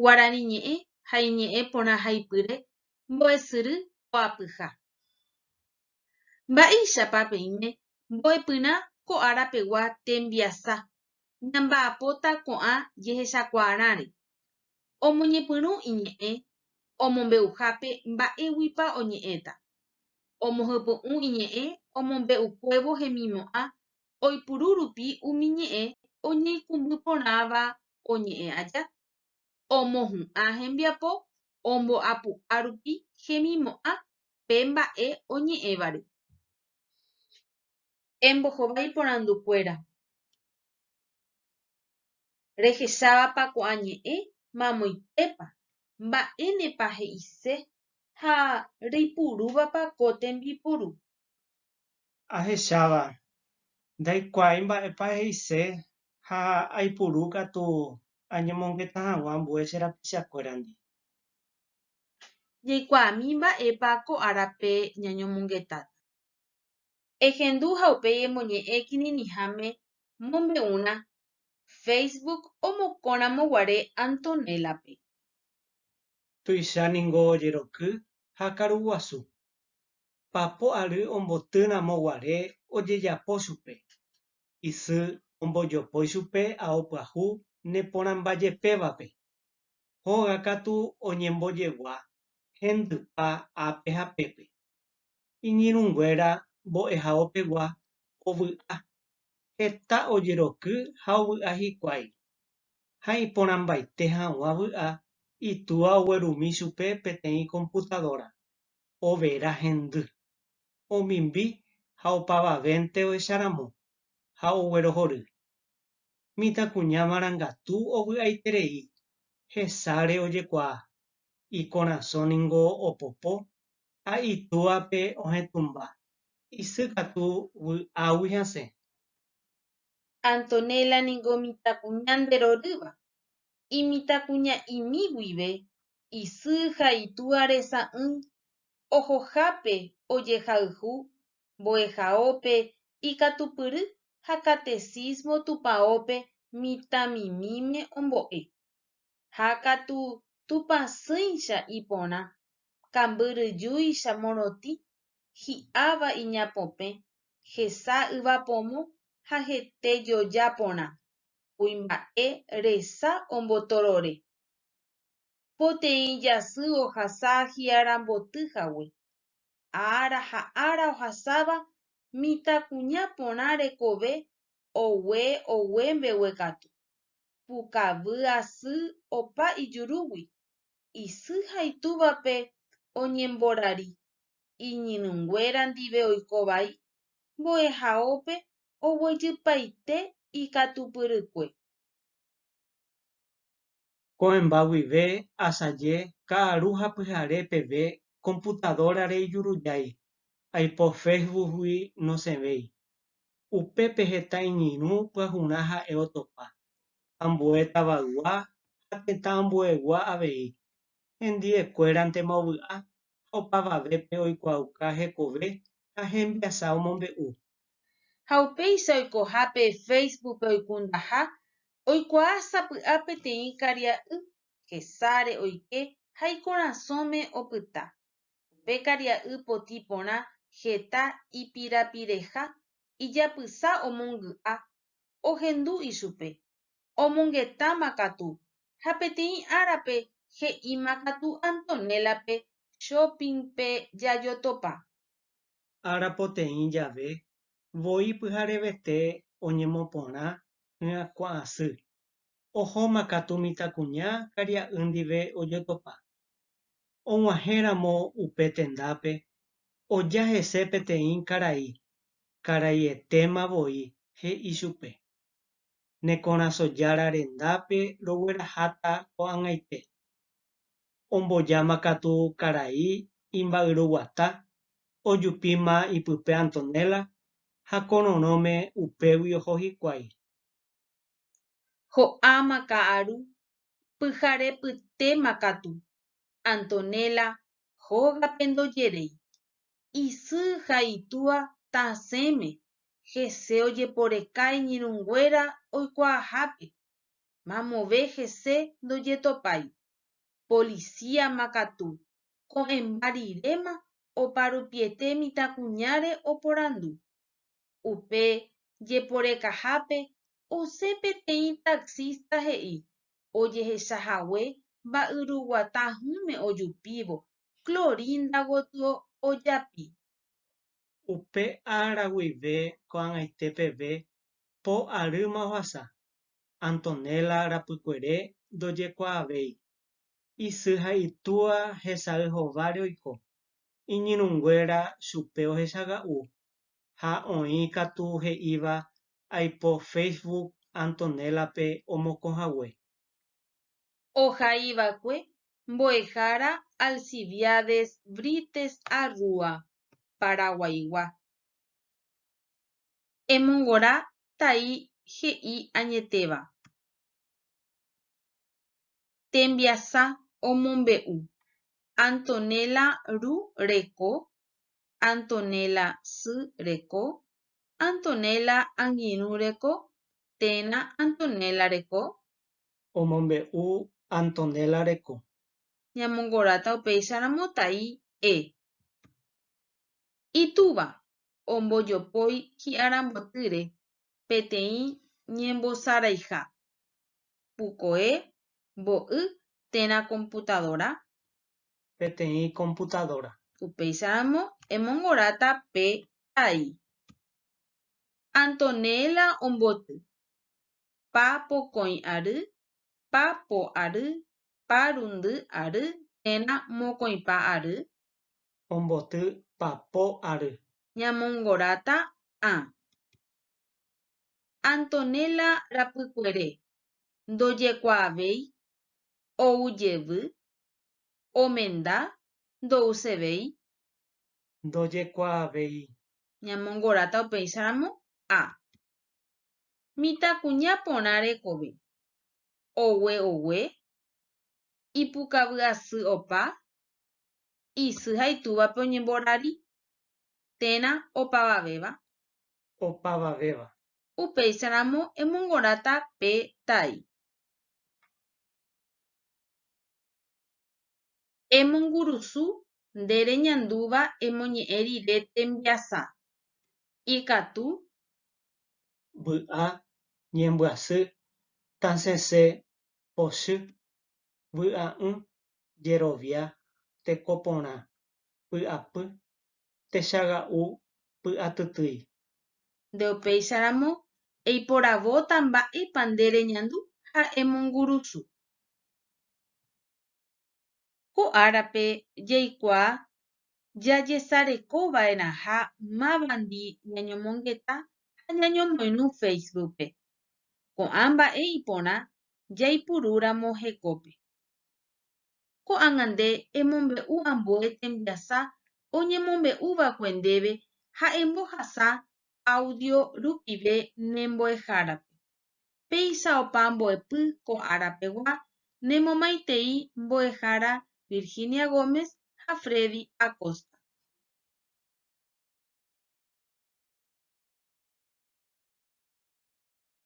Guarani ñe'ẽ ha iñe'ẽ porã haipýre mbo'esyry oapyha. Mba'éichapa peime mbo'epyrã ko árapegua tembiasa ñamba'apóta ko'ã jehechakuaaráre. Omoñepyrũ iñe'ẽ omombe'uhápe mba'éguipa oñe'ẽta. Omohypu'ũ iñe'ẽ omombe'ukuévo hemimo'ã oipuru rupi umi ñe'ẽ oñeikũmby porãva oñe'ẽ aja. Omohu'ã hembiapo omboapu'a rupi hemimo'ã pe mba'e oñe'ẽvare. Embohovái iporandukuéra. Rehecháva ko'ã ñe'ẽ mamoitépa mba'énepa he'ise ha reipurúvapa ko tembipuru. Ahecháva. Ndaikuaái mba'épa he'ise ha aipuru katu añemongeta hag̃ua ambue che rapichakuérandi. Jaikuaami mba'épa ko árape ñañomongetáta. Ehendu ha upéi emoñe'ẽ kirirĩháme mombe'úna Facebook omokõramoguare Antonélape. Tuichaníngo ojeroky ha karuguasu. Papo ary ombotýramoguare ojejapo chupe. Isy ombojopói chupe ao pyahu neporãmbajepévape. Hógakatu oñembojegua hendypa ápe ha pépe. Iñirũnguéra mbo'ehaópegua ovy'a. Heta ojeroky ha ovy'a hikuái. Ha iporãmbaite hag̃ua vy'a itúva oguerumi chupe peteĩ computadora. Overa hendy. Omimbi ha opavavénte oecharamo ha oguerohory. Mitãkuña marangatu ovy'aiterei. Hesáre ojekuaa. Ikorasõniko opopo ha itúvape ohetũmba. Isykatu vy'águi hasẽ. Antonella niko mitãkuña nderorýva. Imitãkuña'imi guive isy ha itúva resa'ỹ ohohápe ojehayhu mbo'ehaópe ikatupyry ha catecismo tupãópe mitãmimíme ombo'e. Ha katu tupãsýicha iporã, kambyryjúicha morotĩ, hi'áva iñapõpe, hesa yvapómo ha hete joja porã, kuimba'e resa ombotorore. Poteĩ jasy ohasa hi'arambotyhague. Ára ha ára ohasáva mitãkuña porã rekove ogue mbeguekatu. Pukavy asy opa ijurúgui. Isy ha itúvape oñemborari. Iñirũnguéra ndive oikovái mbo'ehaópe oguejypaite ikatupyrykue. Ko'ẽmba guive asaje ka'aru ha pyhare peve computadora-re ijurujái. Aipo Facebookgui nosẽvéi. Upépe heta iñirũ pyahurã ha'e otopa. Ambue tavaygua ha tetã ambuegua avei. Hendiekuérantema ovy'a ha opavavépe oikuauka hekove ha hembiasa omombe'u. Ha upéicha oikoha pe Facebook oikundaha oikuaa sapy'a peteĩ karia'y hesáre oike ha ikorasõme opyta. Upe karia'y potĩ porã heta ipirapireha ijapysa omongy'a ohendu ichupe. Omongetámakatu ha peteĩ árape he'ímakatu Antonélape Shoppingpe jajotópa. Ára poteĩ jave voi pyharevete oñemoporã hyakuã'asy. Ohómakatu mitãkuña karia'y ndive ojotopa. Og̃uahẽramo upe tendápe oja hese peteĩ karai. Karaietema voi he'i chupe. Nekorasõjára rendápe rogueraháta ko'ag̃aite. Ombojámakatu karai imba'yruguata ojupíma ipype Antonella ha korõrõme upégui oho hikuái. Ho'áma ka'aru pyharepytémakatu. Antonella hógape ndojerei. Isy ha itúva tasẽme hese ojeporeka iñirũnguéra oikuaahápe. Mamove hese ndojetopái. Policía makatu, ko'ẽmbarirẽma oparupiete mitãkuñáre oporandu. Upe jeporekahápe osẽ peteĩ taxista he'i ojehechahague mba'yruguatãhũme ojupívo Clorinda gotyo ojapi. Upe ára guive ko'ag̃aite peve po arýma ohasa. Antonella rapykuere ndojekuaavéi. Isy ha itúva hesay hováre oiko. Iñirũnguéra chupe ohechaga'u. Ha oĩ katu he'íva aipo Facebook Antonellape omokõhague. Ohaívakue Mbo'ehára Alcibiades Brites Arrua, Paraguaygua. Emongora tai he'i añetéva. Tembiasa omombe'u. Antonella ru reko, Antonella sy reko, Antonella angirũ reko, térã Antonella reko. Omombe'u Antonella reko. Ñamongoráta upéicharamo tai e. Itúva ombojopói hi'arambotýre peteĩ ñembosaraiha. Pukoe mbo'y térã computadora. Peteĩ computadora. Upéicharamo emongoráta pe tai. Antonella omboty. Pa pokõi ary, pa po ary, pa rundy ary, térã mokõipa ary. Omboty papo ary. Ñamongoráta a. Antonella rapykuere ndojekuaavéi, oujevy, omenda, ndo'usevéi. Ndojekuaavéi. Ñamongoráta upéicharamo a. Mitãkuña porã rekove. Ogue, ipukavyasy opa, isy ha itúvape oñemborari, térã opavavéva. Opavavéva. Upéicharamo emongoráta pe tai. Emongurusu nde reñandúva emoñe'ẽ rire tembiasa. Ikatu. Vy'a, ñembyasy, tasẽse, pochy, vy'a'ỹ, jerovia, tekoporã, py'apy, techaga'u, py'atytýi. Nde upéicharamo eiporavóta mba'épa nde reñandu ha emongurusu. Ko árape jaikuaa jajesarekova'erã ha mávandi ñañomongeta ha ñañomoirũ Facebookpe. Ko'ã mba'e iporã jaipurúramo hekópe. Ko'ag̃a nde emombe'u ambue tembiasa oñemombe'úvakue ndéve ha embohasa audio rupive nembo'ehárape. Péicha opa mbo'epy ko árapegua nemomaitei mbo'ehára Virginia Gómez ha Freddy Acosta.